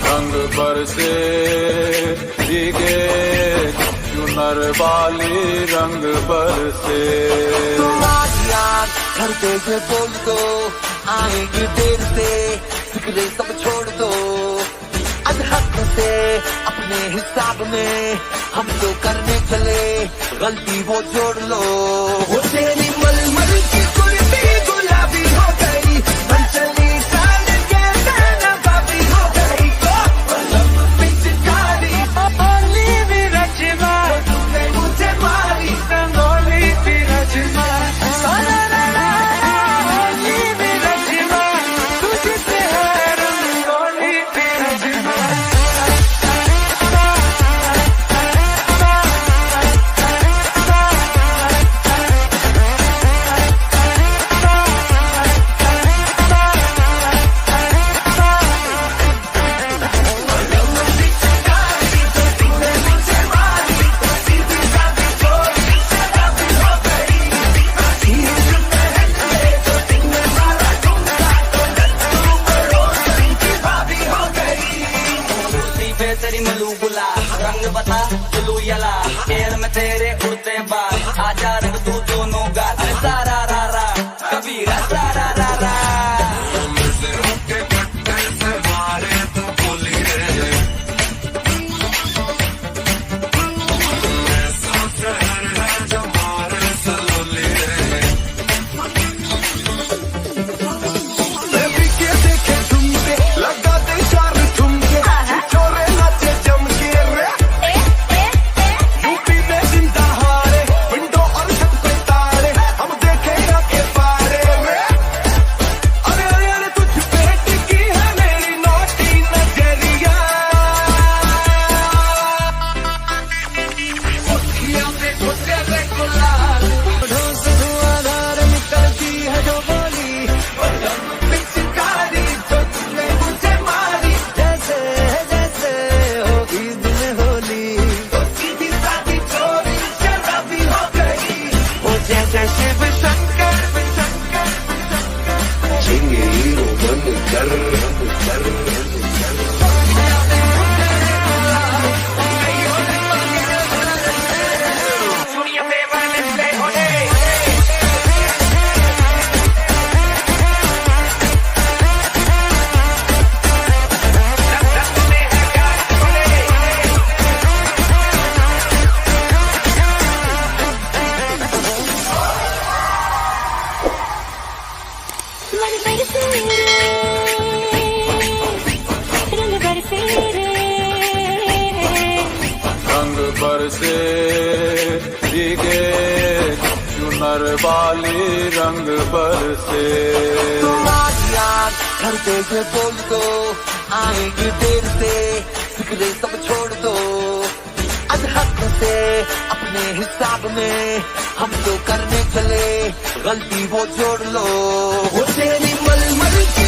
रंग बरसे भीगे चुनर वाली रंग बरसे। घर पे से बोल दो आएंगे देर से, फिक्रे सब छोड़ दो अधहक से। अपने हिसाब में हम तो करने चले, गलती वो जोड़ लो। वो तेरी मलमल की कुर्ती गुलाबी हो गई, मन चली साल के दाना बाबी हो गई। पिचकारी ओली भी रचना, तुमने मुझे मारी रंगोली भी रचना। तेरी मलूगुला रंग बता चलू यला, पैर में तेरे उड़ते बाल, आजा रंग तू दोनों गाल। सारा रा रा कबीरा सारा रा रा। रंग बरसे भीगे चुनर वाली रंग बरसे। घर पे से बोल दो आएंगे देर से, फिक्रे सब छोड़ दो अधहक से। अपने हिसाब में हम तो करने चले, गलती वो जोड़ लो। वो तेरी मलमल की